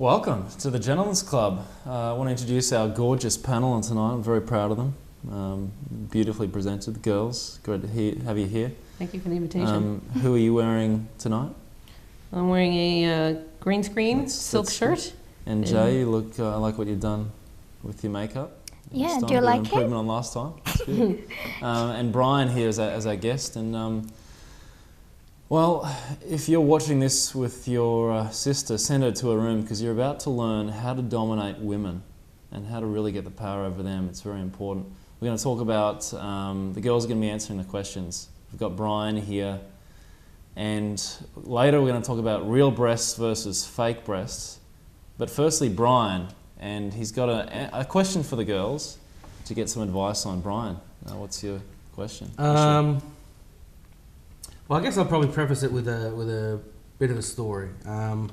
Welcome to the Gentlemen's Club. I want to introduce our gorgeous panel on tonight. I'm very proud of them. Beautifully presented, the girls. Great to have you here. Thank you for the invitation. Who are you wearing tonight? I'm wearing a green screen silk shirt. And Jay, you look. I like what you've done with your makeup. Yeah, do you like it? Improvement on last time. That's good. And Brian here as our guest. And well, if you're watching this with your sister, send her to a room because you're about to learn how to dominate women and how to really get the power over them. It's very important. We're going to talk about, the girls are going to be answering the questions. We've got Brian here. And later we're going to talk about real breasts versus fake breasts. But firstly, Brian, and he's got a question for the girls to get some advice on. Brian, what's your question? Well, I guess I'll probably preface it with a bit of a story. People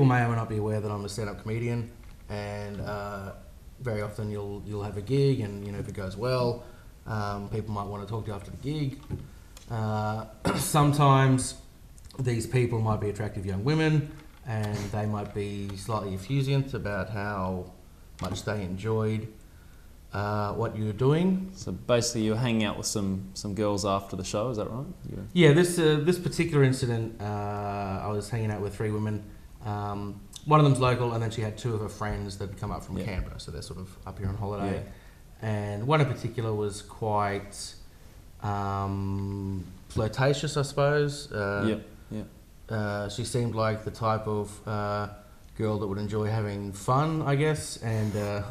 may or may not be aware that I'm a stand-up comedian, and very often you'll have a gig, and if it goes well, people might want to talk to you after the gig. Sometimes these people might be attractive young women, and they might be slightly effusive about how much they enjoyed what you were doing. So basically you're hanging out with some girls after the show, is that right? Yeah, this particular incident, I was hanging out with three women. One of them's local, and then she had two of her friends that had come up from Canberra, so they're sort of up here on holiday. Yeah. And one in particular was quite flirtatious, I suppose. She seemed like the type of girl that would enjoy having fun, I guess, and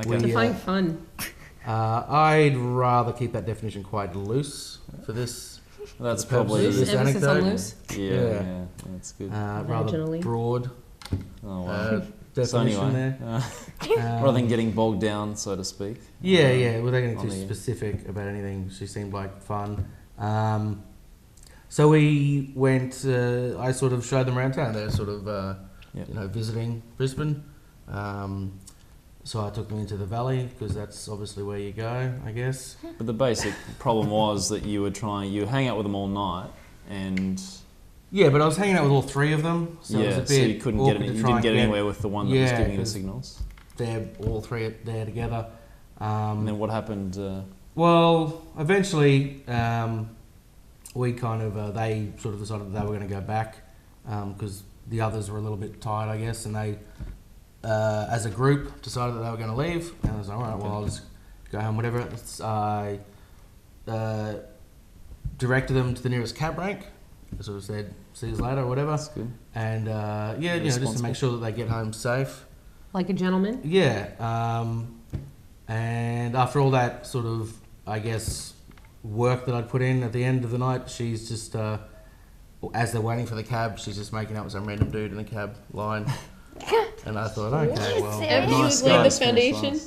Define fun. I'd rather keep that definition quite loose for this. That's probably this emphasis anecdote. on loose. Yeah, that's good. Rather broad. Oh wow. Definition there. Rather than getting bogged down, so to speak. Yeah. Without getting too specific about anything, she seemed like fun. So we went. I sort of showed them around town. They're sort of visiting Brisbane. So I took them into the valley because that's obviously where you go, I guess. But the basic problem was that you hang out with them all night, and yeah, but I was hanging out with all three of them, so it was a bit so you didn't get anywhere with the one that was giving you the signals. They're all three there together. And then what happened? Well, eventually we kind of they sort of decided that they were going to go back because the others were a little bit tired, I guess, and they. As a group, decided that they were going to leave, and I was like, all right, well, I'll just go home, whatever. I directed them to the nearest cab rank. I sort of said, see you later, or whatever. That's good. And just to make sure that they get home safe. Like a gentleman? Yeah. And after all that sort of, I guess, work that I'd put in at the end of the night, she's just, as they're waiting for the cab, she's just making out with some random dude in the cab line. And I thought, okay, well... Nice laid the foundation?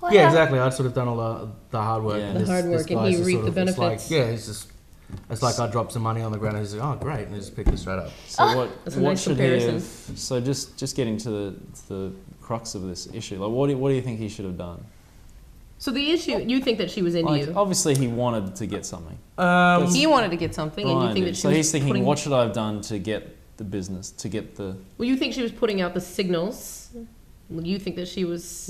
Yeah, exactly. I'd sort of done all the hard work. Yeah. The hard work, and he reaped the benefits. It's like I dropped some money on the ground and he's like, oh, great, and he just picked it straight up. So That's a nice comparison. So just getting to the crux of this issue, like what do you think he should have done? So the issue, you think that she was into you? Obviously he wanted to get something. He wanted to get something, and you think that she was he's thinking, what should I have done to get the business, to get the... Well, you think she was putting out the signals. Well, you think that she was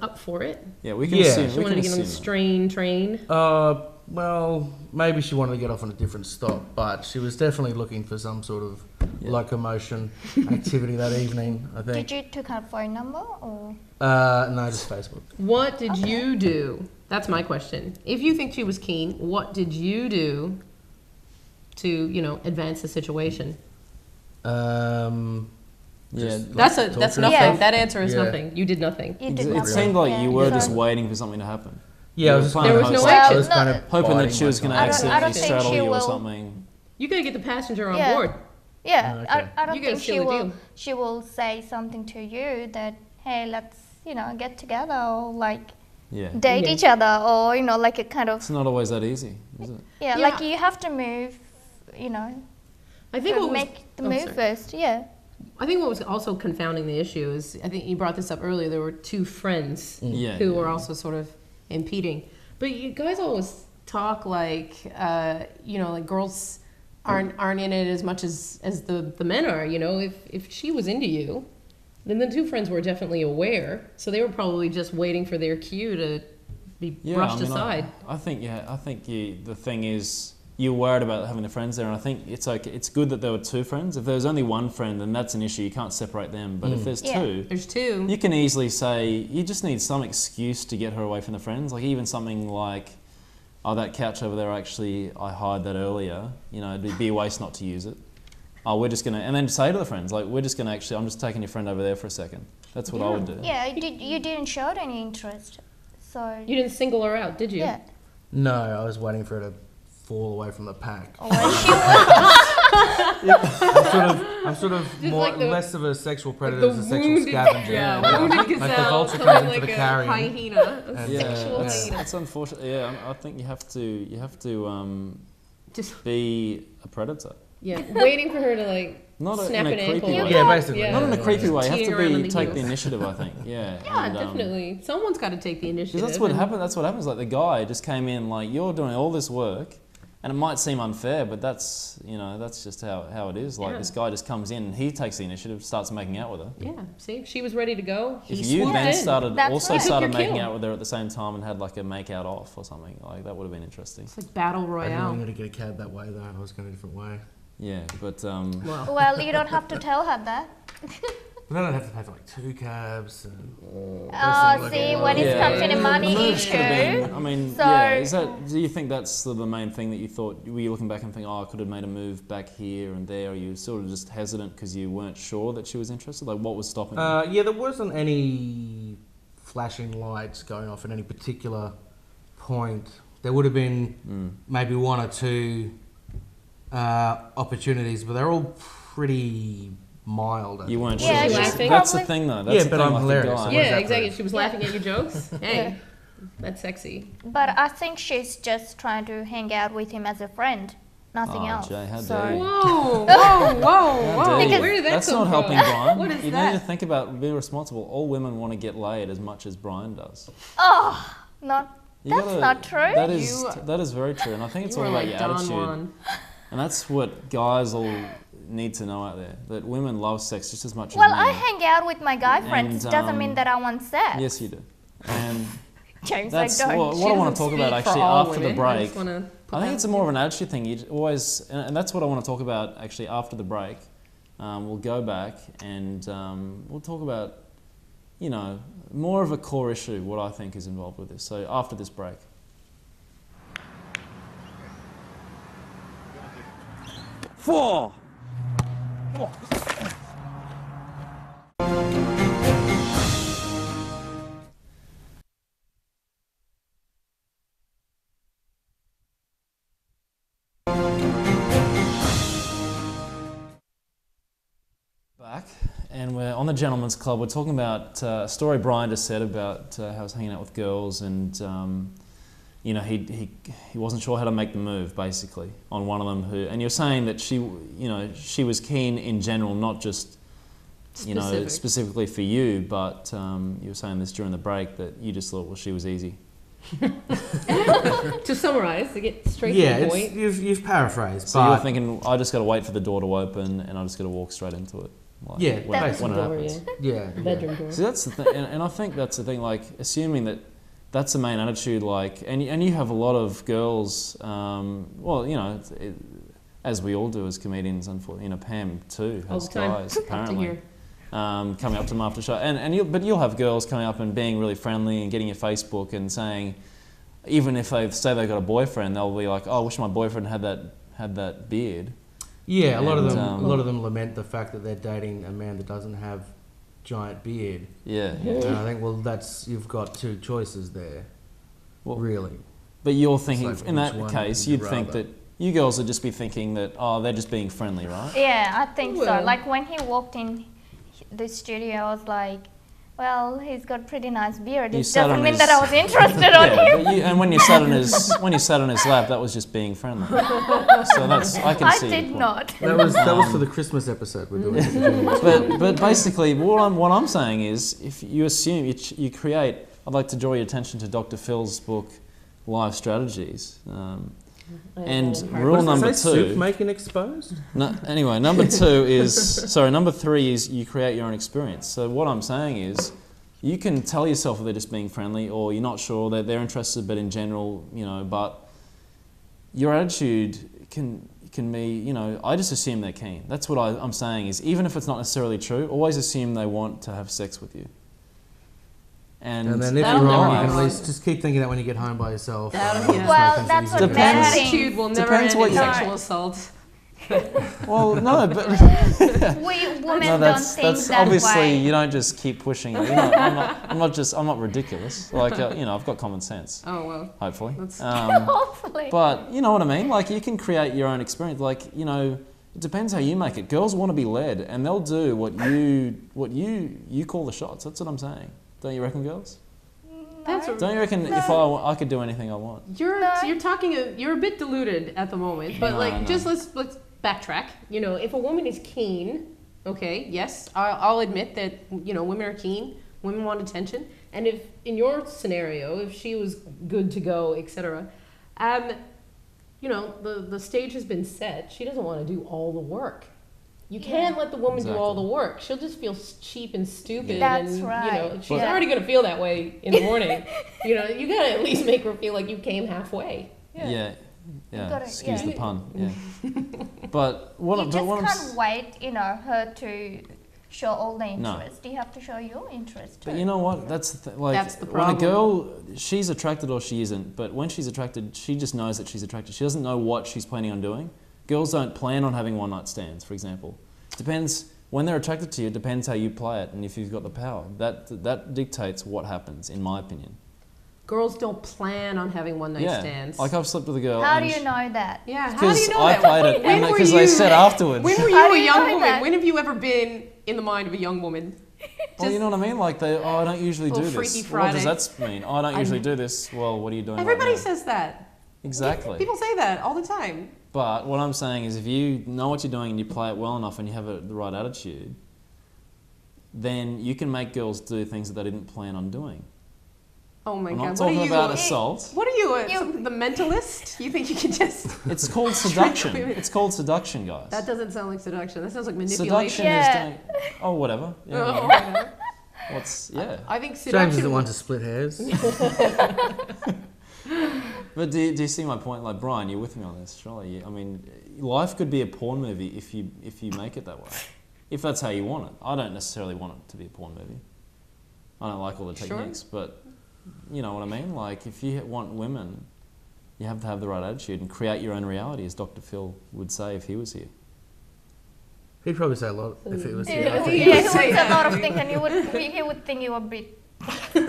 up for it. Yeah, we can assume. She wanted to get on the train. Well, maybe she wanted to get off on a different stop, but she was definitely looking for some sort of locomotion activity that evening, I think. Did you took her phone number or? No, just Facebook. What did you do? That's my question. If you think she was keen, what did you do to, advance the situation? Yeah, that's nothing. Yeah. That answer is nothing. You did nothing. It seemed like you were just waiting for something to happen. Yeah, there was no action. I was kind of hoping that she was going to accidentally think straddle she you or will. something. You gotta get the passenger on Yeah. board. Yeah, Okay. I don't You gotta think she seal the will. deal. She will say something to you that, hey, let's get together or like date each other or like a kind of. It's not always that easy, is it? Yeah, like you have to move. I think what was, make the move first. Yeah. I think what was also confounding the issue is, I think you brought this up earlier, there were two friends who were also sort of impeding. But you guys always talk like, like girls aren't in it as much as the men are. You know, if she was into you, then the two friends were definitely aware. So they were probably just waiting for their cue to be brushed aside. I think the thing is, you're worried about having the friends there, and I think it's okay. It's good that there were two friends. If there's only one friend, then that's an issue. You can't separate them. But if there's two, you can easily say you just need some excuse to get her away from the friends. Like even something like, oh, that couch over there, actually, I hired that earlier. You know, it'd be a waste not to use it. Oh, we're just gonna, and then say to the friends, like, we're just gonna actually, I'm just taking your friend over there for a second. That's what I would do. Yeah, you didn't show any interest, so. You didn't single her out, did you? Yeah. No, I was waiting for her to fall away from the pack. Oh, well, she was. I'm sort of more like less of a sexual predator as a sexual scavenger. Wounded Like the gazelle, vulture comes in for like the a carrion. hyena, a Yeah, sexual hyena. that's unfortunate. Yeah, I think you have to Just be a predator. waiting for her to like Not snap in an a creepy ankle. way. Yeah, basically. Yeah. Not in a creepy way. You have Teeing to around on be the take the heels. initiative, I think. Yeah. Yeah, and, definitely. Someone's got to take the initiative. Because that's what happened. That's what happens. Like the guy just came in, like you're doing all this work, and it might seem unfair, but that's just how it is. Like this guy just comes in, and he takes the initiative, starts making out with her. Yeah, see, she was ready to go. If you then started That's right. started Took your making kill. out with her at the same time and had like a make out off or something, like that would have been interesting. It's like battle I didn't royale. want to get a cab that way though. I was going a different way. Yeah, but Well, you don't have to tell her that. But then I'd have to pay for like 2 cabs. And Oh, see, when it comes to the money Well, it should have issue. been- I mean, So- yeah. Is that? Do you think that's the main thing that you thought? Were you looking back and thinking, oh, I could have made a move back here and there? Or you sort of just hesitant because you weren't sure that she was interested? Like, what was stopping you? yeah, there wasn't any flashing lights going off at any particular point. There would have been maybe 1 or 2 opportunities, but they're all pretty mild. You weren't Yeah, sure. she's That's the probably- thing, though. That's Yeah, the but thing, I'm like the hilarious. guy. What Yeah, does that exactly. prove? She was laughing at your jokes. Hey, that's sexy. But I think she's just trying to hang out with him as a friend, nothing else. Jay, how So- dare you? Whoa, whoa, How whoa, dare whoa! you? Where did that That's come not from? helping Brian. What is you that? need to think about being responsible. All women want to get laid as much as Brian does. Oh, not. You That's gotta- not true. That is very true, and I think it's You all were about like your Don attitude. Juan. And that's what guys all need to know out there, that women love sex just as much Well, as men. I hang out with my guy friends. And, Doesn't mean that I want sex. Yes, you do. And James, that's I don't. what She I want doesn't to talk about speak for actually all after the women. I break. just wanna put I think that it's out more of an attitude thing. You always, and that's what I want to talk about actually after the break. We'll go back and we'll talk about, more of a core issue, what I think is involved with this. So after this break. Four. Back, and we're on the Gentleman's Club. We're talking about a story Brian just said about how he was hanging out with girls, and he wasn't sure how to make the move basically on one of them. And you're saying that she was keen in general, not just specifically for you, but you were saying this during the break that you just thought, well, she was easy. To summarize, to get straight to the point. You've paraphrased. So but you're thinking, I just got to wait for the door to open, and I just got to walk straight into it. When it happens. Yeah. Bedroom door. See, that's the thing, and I think that's the thing. Like, assuming that that's the main attitude. Like, and you have a lot of girls. As we all do as comedians, unfortunately, Pam too All has the time. guys Up to apparently here. coming up to them after the show, but you'll have girls coming up and being really friendly and getting your Facebook and saying, even if they say they've got a boyfriend, they'll be like, "Oh, I wish my boyfriend had that beard." Yeah, a lot of And, them lament the fact that they're dating a man that doesn't have giant beard. Yeah. And I think, well, you've got 2 choices there. Well, really. But you're thinking, like, in that which one case, would you you'd think rather? that you girls would just be thinking that, oh, they're just being friendly, right? Yeah, I think so. Well. Like when he walked in the studio, I was like, well, he's got pretty nice beard. You It sat doesn't on mean his- that I was interested on Yeah, him. but and when you sat on his lap, that was just being friendly. So I can I see. your did point. not. That was for the Christmas episode we're doing. But basically, what I'm saying is, if you assume you create, I'd like to draw your attention to Dr. Phil's book, Life Strategies. And Oh, rule What does number it say? Soup two. making exposed? No, anyway, number 3 is you create your own experience. So what I'm saying is, you can tell yourself that they're just being friendly, or you're not sure that they're interested, but in general, but your attitude can be, I just assume they're keen. That's what I'm saying is, even if it's not necessarily true, always assume they want to have sex with you. And then if That'll you're wrong, never you can at happen. least just keep thinking that when you get home by yourself. That'll- yeah. Well, smoking that's some what easy men cigarettes. think. Attitude will never Depends end what in you- sexual assault. Well, no, but We women no, don't that's think that obviously way. you don't just keep pushing it. I'm not ridiculous. Like I've got common sense. Oh well. Hopefully. That's- Hopefully. But you know what I mean? Like you can create your own experience. Like, it depends how you make it. Girls want to be led, and they'll do what you call the shots. That's what I'm saying. Don't you reckon, girls? That's Don't you reckon if I could do anything I want? You're No. you're a bit deluded at the moment, but No. just let's backtrack. If a woman is keen, okay, yes, I'll admit that women are keen, women want attention, and if in your scenario, if she was good to go, etc., the stage has been set. She doesn't want to do all the work. You can't let the woman do all the Exactly. work. She'll just feel cheap and stupid. That's and, right. She's Yeah. already gonna feel that way in the morning. You gotta at least make her feel like you came halfway. Yeah. gotta- Excuse yeah. the pun. Yeah. But what You I'm just but what I'm can't wait, her to show all the No. interest. You have to show your interest too. But you know what? That's the like That's the when a problem. girl, she's attracted or she isn't. But when she's attracted, she just knows that she's attracted. She doesn't know what she's planning on doing. Girls don't plan on having one night stands, for example. It depends when they're attracted to you. It depends how you play it and if you've got the power. That dictates what happens, in my opinion. Girls don't plan on having one night Yeah. stands. Like I've slept with a girl. How do and you know that? Yeah, how do Because you know I that? played it, When and were because they you- said afterwards. When were How you do a you young know woman? that? When have you ever been in the mind of a young woman? Well, you know what I mean? Like I don't usually do Little this. Freaky What does Friday. that mean? I don't usually do this. Well, what are you doing? Everybody right now? says that. Exactly. People say that all the time. But what I'm saying is, if you know what you're doing and you play it well enough and you have the right attitude, then you can make girls do things that they didn't plan on doing. Oh my I'm god! not What talking are you? about assault. What are you? You- The mentalist? You think you can just? It's called seduction. It's called seduction, guys. That doesn't sound like seduction. That sounds like Seduction manipulation. Yeah. is doing. Oh, whatever. Yeah, Oh, well, whatever. I think James seduction. is the one to split hairs. But do you see my point? Like, Brian, you're with me on this, surely. I mean, life could be a porn movie if you make it that way. If that's how you want it. I don't necessarily want it to be a porn movie. I don't like all the Sure. techniques, but you know what I mean? Like, if you want women, you have to have the right attitude and create your own reality, as Dr. Phil would say if he was here. He'd probably say a lot if it was Yeah, here. Yeah, he he would would say say a that. lot of things, and he would think you were a bit too.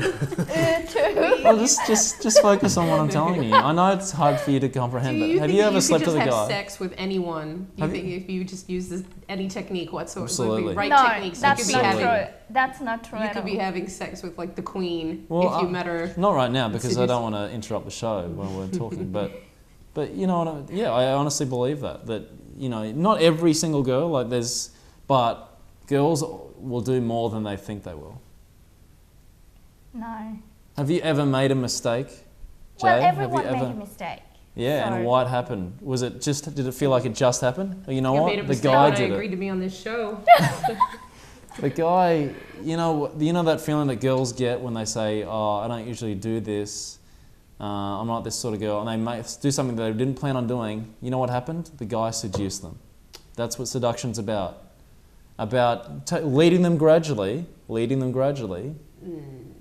Well, just focus on what I'm telling you. I know it's hard for you to comprehend, but have you ever slept with a could just guy? have sex with anyone? You Have think if you just use any technique whatsoever, Absolutely. right No, techniques, that's you could not be true. having That's not true you at could be all. having sex with like the queen Well, if you met her. Not right now because I Seduce- don't want to interrupt the show when we're talking. But you know what? I honestly believe that not every single girl but girls will do more than they think they will. No. Have you ever made a mistake, Jay? Well, Have you everyone ever? made a mistake. Yeah, So- and what happened? Did it feel like it just happened? Or you know I what? made a The mistake guy when I did agreed it. to be on this show. The guy, you know that feeling that girls get when they say, "Oh, I don't usually do this. I'm not this sort of girl," and they do something that they didn't plan on doing. You know what happened? The guy seduced them. That's what seduction's about. Leading them gradually.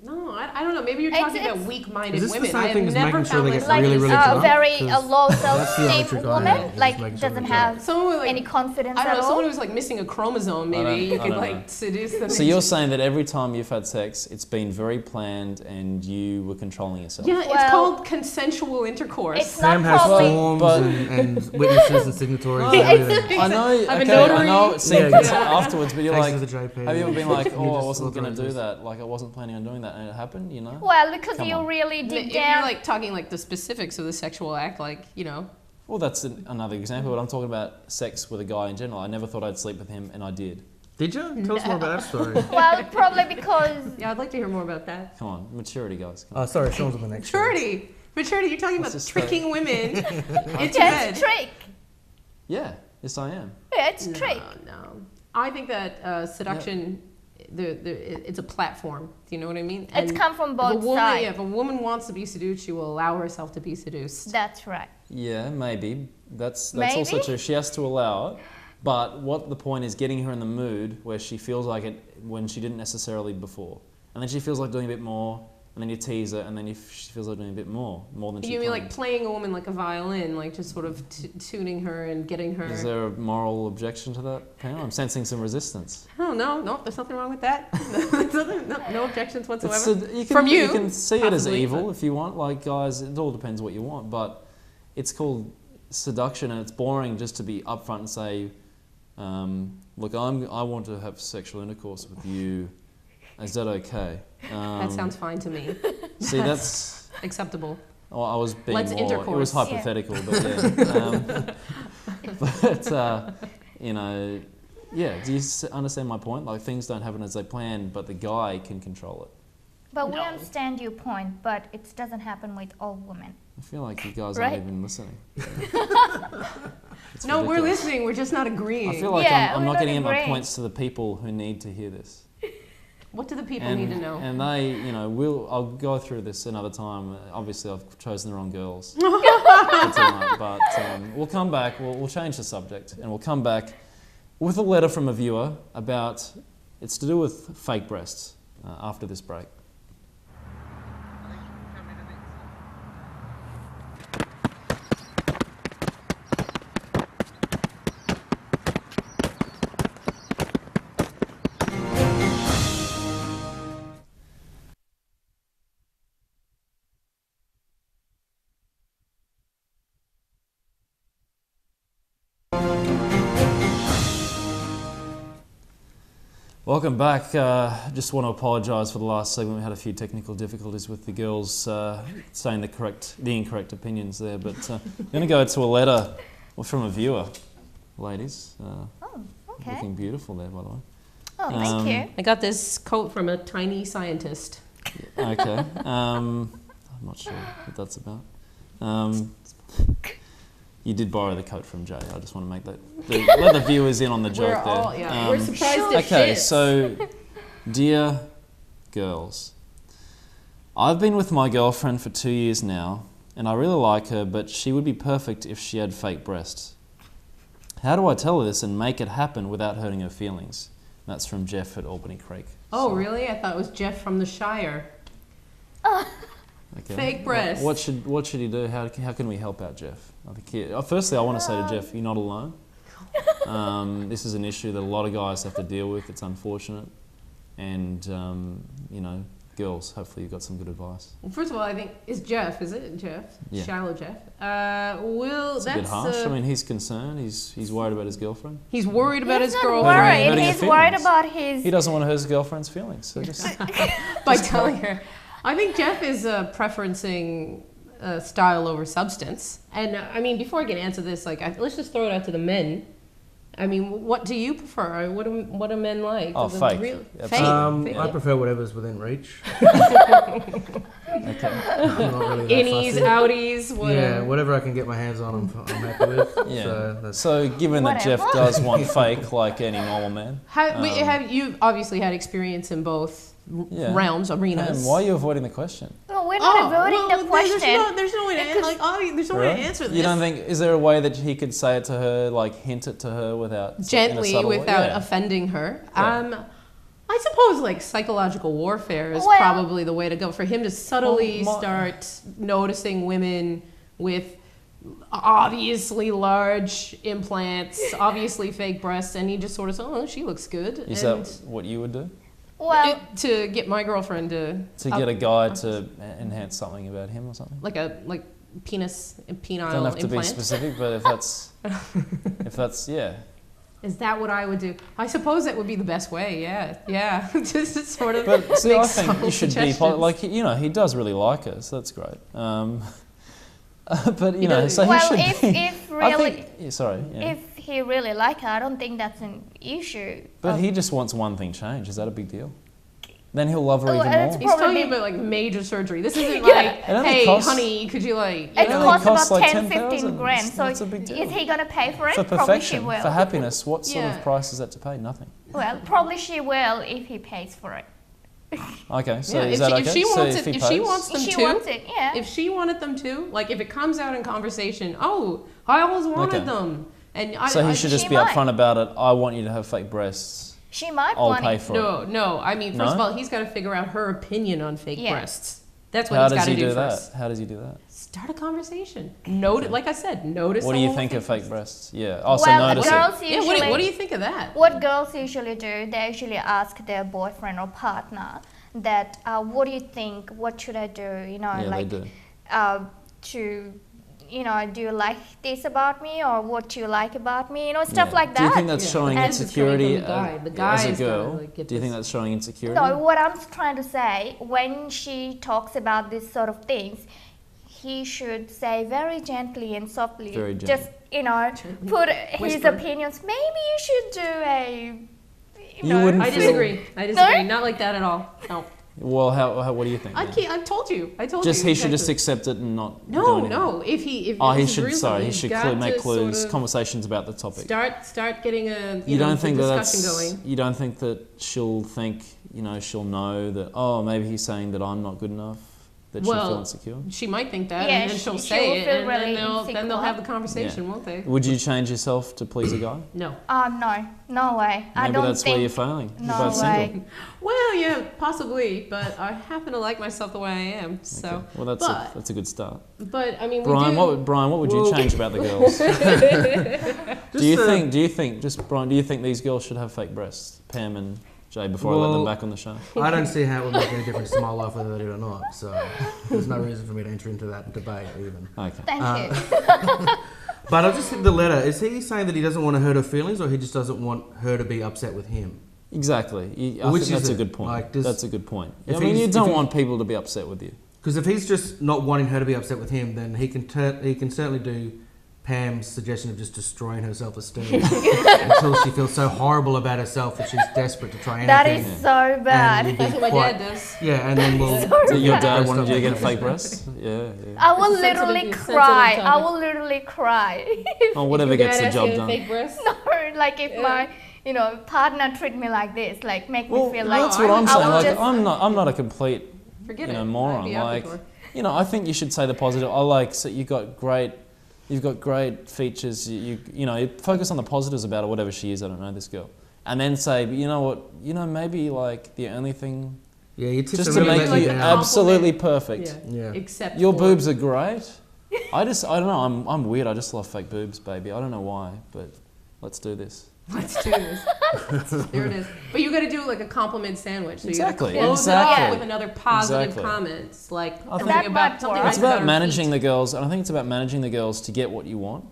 No, I don't know. Maybe you're It's- talking about it's- weak-minded Is this the women. same I have thing as never making sure found they get myself Like really, really a drunk? very 'Cause low that's the other self-esteem trick I have, woman, is like making sure doesn't they're have someone with, like, any confidence I don't at know. all. Someone who's like missing a chromosome. Maybe you I could don't like know. seduce them. So you're saying that every time you've had sex, it's been very planned and you were controlling yourself? Yeah, it's Well, called consensual intercourse. It's not Sam has probably. forms But- and witnesses and signatories and No. everything. I know. I'm a Okay, I notary. know. It seems Yeah. afterwards, but you're Takes like, it to the JP. have you ever been like, You "Oh, I just wasn't going to do authorize that. Like, I wasn't planning on doing that," and it happened. Well, because Come you on. really If deep you're down. like talking like the specifics of the sexual act, like Well, that's another example, but I'm talking about sex with a guy in general. I never thought I'd sleep with him, and I did. Did you? Tell us more about that story. Well, probably because yeah, I'd like to hear more about that. Come on, maturity, guys. Come on. Oh, sorry, Sean's on the next. Maturity. But Charity, you're talking Let's about just tricking women into Yeah, bed. it's trick. Yeah, yes I am. Yeah, it's trick. No. I think that seduction, it's a platform. Do you know what I mean? It's come from both if a woman, sides. Yeah, if a woman wants to be seduced, she will allow herself to be seduced. That's right. Yeah, maybe. That's Maybe? also true. She has to allow it. But what the point is getting her in the mood where she feels like it when she didn't necessarily before. And then she feels like doing a bit more, and then you tease her, and then she feels like doing a bit more than she You mean planned. like playing a woman like a violin, like just sort of tuning her and getting her... Is there a moral objection to that, Pam? I'm sensing some resistance. Oh, no, there's nothing wrong with that. no objections whatsoever. You you, can see it as possibly, evil but- if you want. Like, guys, it all depends what you want. But it's called seduction, and it's boring just to be upfront and say, look, I want to have sexual intercourse with you. Is that okay? That sounds fine to me. See, that's... Acceptable. Well, I was being Let's more... It was intercourse. hypothetical, but yeah. But, you know... Yeah, do you understand my point? Like, things don't happen as they plan, but the guy can control it. But we understand your point, but it doesn't happen with all women. I feel like you guys Right? aren't even listening. It's No, we're ridiculous. listening. We're just not agreeing. I feel like Yeah, I'm we're not not getting in my agreeing. points to the people who need to hear this. What do the people And, need to know? and they, you know, I'll go through this another time. Obviously, I've chosen the wrong girls for tonight, but we'll come back. We'll change the subject, and we'll come back with a letter from a viewer about. It's to do with fake breasts. After this break. Welcome back. Just want to apologise for the last segment. We had a few technical difficulties with the girls saying the incorrect opinions there. But I'm going to go to a letter from a viewer, ladies. Oh, okay. Looking beautiful there, by the way. Oh, thank you. I got this quote from a tiny scientist. Okay. I'm not sure what that's about. You did borrow the coat from Jay. I just want to make that... let the viewers in on the joke there. We're surprised at Okay, this. so, dear girls, I've been with my girlfriend for 2 years now, and I really like her, but she would be perfect if she had fake breasts. How do I tell her this and make it happen without hurting her feelings? That's from Jeff at Albany Creek. Oh, So, really? I thought it was Jeff from the Shire. okay. Fake breasts. What should he do? How can we help out Jeff? I think firstly, I want to say to Jeff, you're not alone. This is an issue that a lot of guys have to deal with. It's unfortunate. And, you know, girls, hopefully you've got some good advice. Well, first of all, I think is it Jeff? Yeah. Shallow Jeff. It's a bit harsh. I mean, he's concerned. He's worried about his girlfriend. He's worried about his He's not girlfriend Hurting worried. her He's worried feelings. about his... He doesn't want to hurt his girlfriend's feelings. So just, by telling her. I think Jeff is preferencing style over substance. And I mean, before I can answer this, let's just throw it out to the men. I mean, what do you prefer? What do men like? Oh, Is it fake. Real, Absolutely. fake. I prefer whatever's within reach. okay. I'm not really that Innies, fussy. outies, whatever. Yeah, whatever I can get my hands on, I'm happy with. Yeah. So that's, So given that Jeff Whatever. does want fake like any normal man, Have you obviously had experience in both Yeah. realms, arenas? and why are you avoiding the question? No, we're not avoiding the question. There's no way to there's no way to answer this. You don't think, is there a way that he could say it to her, like hint it to her without... in a Gently, subtle way? without Yeah. offending her. Yeah. I suppose like psychological warfare is Well- probably the way to go for him to subtly Well, start noticing women with obviously large implants, obviously fake breasts, and he just sort of says, "Oh, she looks good." Is and that what you would do? Well, to get my girlfriend To get a guy to enhance something about him or something? like penis penile Don't have to implant. be specific, but if that's yeah. Is that what I would do? I suppose that would be the best way. Yeah. Just to sort of. But see, I make think subtle you should be suggestions. like he does really like her, so that's great. But He does. so he well, should if be. if I really, think, yeah, sorry. Yeah. if he really like her, I don't think that's an issue. But he just wants one thing changed. Is that a big deal? then he'll love her Oh, even and it's more. He's Probably talking be- about like major surgery. This isn't Yeah. like, It only hey, costs- honey, could you like, It you know, costs costs about like 10, 15 10,000. grand. So That's a big deal. is he gonna pay for it? For Probably she perfection, will. for happiness, what sort Yeah. of price is that to pay? Nothing. Well, probably she will if he pays for it. Okay, so yeah, is that okay? if she So wants it, he if she pays? wants them If she to, wants it, yeah. if she wanted them to, like if it comes out in conversation, oh, I always wanted Okay. them, and So I he should just She be might. upfront about it. I want you to have fake breasts. She might I'll want pay it. for it. no. I mean, first of No? all, he's got to figure out her opinion on fake Yeah. breasts. That's what How he's does got to he do do that? first. How does he do that? Start a conversation. Notice, like I said, notice. What the do you whole think of thing. fake breasts? Yeah. Oh, so Well, notice it. girls Yeah, usually. what do you think of that? What girls usually do, they usually ask their boyfriend or partner that, what do you think? What should I do? You know, Yeah, like they do. to, you know, do you like this about me or what do you like about me? You know, stuff Yeah. like that. Do you think that's Yeah. showing And- insecurity It's coming from the guy. The as a guy's gotta, girl? like, get Do you think this. that's showing insecurity? No, what I'm trying to say, when she talks about this sort of things, he should say very gently and softly, Very just, you know, Gently. put his Whisper. opinions. Maybe you should do a, You know, wouldn't I feel- disagree. I disagree. Not like that at all. No. Well, how what do you think? I then? can't. I told you. I told Just you. he should just exactly. accept it and not do No, anything. no. If he Oh, he this is should. real, Sorry, he he's should got make to clues, sort of conversations about the topic. Start getting a You know, don't think the that discussion that's. going. You don't think that she'll think. You know, she'll know that. Oh, maybe he's saying that I'm not good enough. That she'll feel Well, insecure. she might think that, Yeah, and then she'll she say will it, feel and really then they'll have the insecure. conversation, won't they? Would you change yourself to please a guy? No. no way. I Maybe don't that's think. where you're failing. No you're both way. single. Well, yeah, possibly, but I happen to like myself the way I am. So, Okay. Well, that's a good start. but I mean, Brian, we do. Brian, what would you Whoa. change about the girls? do you think, Brian, do you think these girls should have fake breasts? Pam and Jay, before I let them Well, back on the show. I don't see how it would make any difference to my life whether they do or not. So there's no reason for me to enter into that debate even. Okay. Thank you. But I just think the letter, is he saying that he doesn't want to hurt her feelings or he just doesn't want her to be upset with him? Exactly. I Which think is that's a it? good point. Like, does- That's a good point. if I mean, you he's- don't if he- want people to be upset with you. Because if he's just not wanting her to be upset with him, then he can certainly do Pam's suggestion of just destroying her self-esteem until she feels so horrible about herself that she's desperate to try anything. That is so And bad. you'd be That's what my quite- dad does. Yeah, and then we'll. So your dad Don't wanted you to get a stop fake that. breast? Yeah. I will It's a sensitive- literally it's a sensitive cry. I topic. will literally cry. Oh, whatever gets the job done. Fake breasts? No, like if my partner treat me like this, like make Well, me feel like that's what I'm I saying. will Like, just- I'm not a complete Forget you know, it. moron. I'd be out the Like, door. you know, I think you should say the positive. I like so you've got great features. You know, you focus on the positives about her, whatever she is. I don't know this girl, and then say, but you know what? You know, maybe like the only thing, Yeah, you tips just are to really make letting you you down. absolutely perfect. Yeah. Except Your for- boobs are great. I don't know. I'm weird. I just love fake boobs, baby. I don't know why, but let's do this. Let's do this. There it is. But you got to do like a compliment sandwich. So Exactly, you got to close it exactly. up with another positive Exactly. comments, like I something think- about something It's about about her managing feet. the girls, and I think it's about managing the girls to get what you want.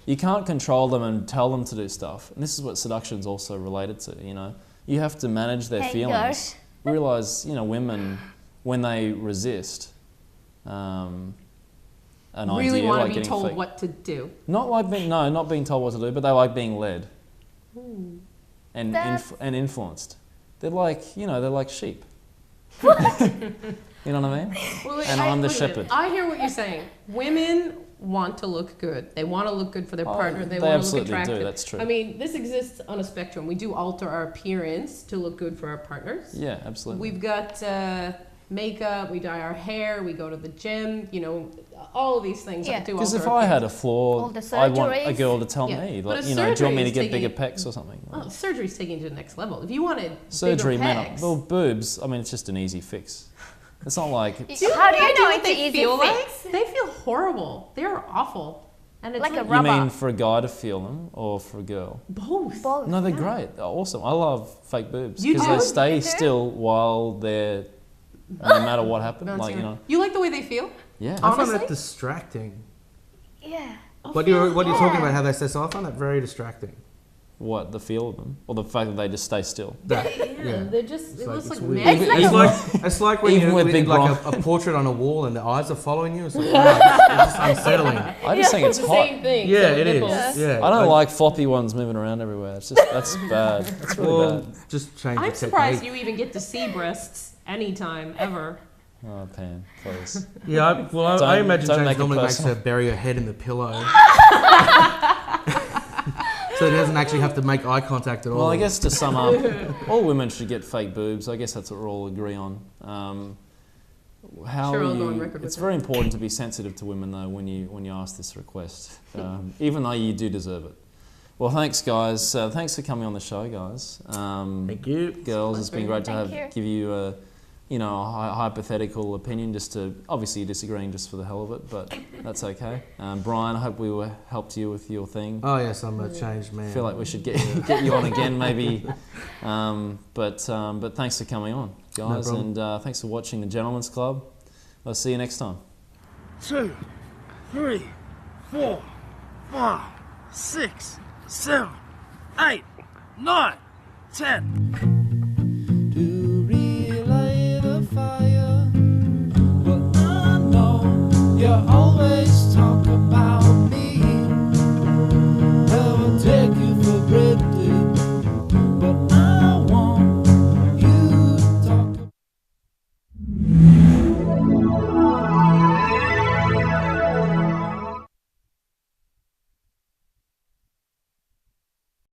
You can't control them and tell them to do stuff. And this is what seduction's also related to, you know. You have to manage their Hey, feelings. girls. Realize, you know, women, when they resist an Really idea, want like to be getting told fake. what to do. Not being told what to do, but they like being led and That's- and influenced. They're like sheep. You know what I mean? Well, like, And I'm the look at it. shepherd. I hear what you're saying. Women want to look good. They want to look good for their Oh, partner. they They want to look absolutely do, attractive. that's true. I mean, this exists on a spectrum. We do alter our appearance to look good for our partners. Yeah, absolutely. We've got makeup. We dye our hair. We go to the gym. You know, all of these things. Yeah. That do Because alter if our I had a appearance. flaw, All the I'd want a surgeries. girl to tell Yeah. me, But like, a you know, do you want me to surgery get is bigger taking- pecs or something? Oh, surgery's taking it to the next level. If you wanted Surgery, bigger man, pecs, well, boobs. I mean, it's just an easy fix. It's not like How do you know what it's they an easy feel fix? like? They feel horrible. They're awful. And it's Like a you rubber. mean for a guy to feel them or for a girl? both. Both. No, they're great. They're awesome. I love fake boobs You because do? they stay You do? still while they're no matter what happens. Like, you know, You like the way they feel? yeah. I find Honestly? that distracting. Yeah. What you're talking Yeah. about, how they say so, I find that very distracting. what the feel of them, or the fact that they just stay still. Yeah, they're just, it looks like weird. magic. It's like when Even you with with big like a portrait on a wall and the eyes are following you. It's like, it's just unsettling. I just think it's the hot. same thing. Yeah, so it is. nipples. Yeah, I don't like floppy ones moving around everywhere. It's just that's bad. That's really bad. Just change I'm the surprised technique. you even get to see breasts anytime, ever. Oh, Pam, please. Yeah, I imagine don't James make it normally makes personal. her bury her head in the pillow. So he doesn't actually have to make eye contact at all. Well, I guess to sum up, all women should get fake boobs. I guess that's what we all agree on. How Sure, are I'll go on you? record with It's that. very important to be sensitive to women, though, when you ask this request, even though you do deserve it. Well, thanks, guys. Thanks for coming on the show, guys. Thank you, girls. It's been great to give you a hypothetical opinion. Just to obviously you're disagreeing just for the hell of it, but that's okay. Brian, I hope we helped you with your thing. Oh yes, I'm a changed man. I feel like we should get you on again, maybe. But thanks for coming on, guys, No and thanks for watching the Gentlemen's Club. I'll see you next time. 2, 3, 4, 5, 6, 7, 8, 9, 10.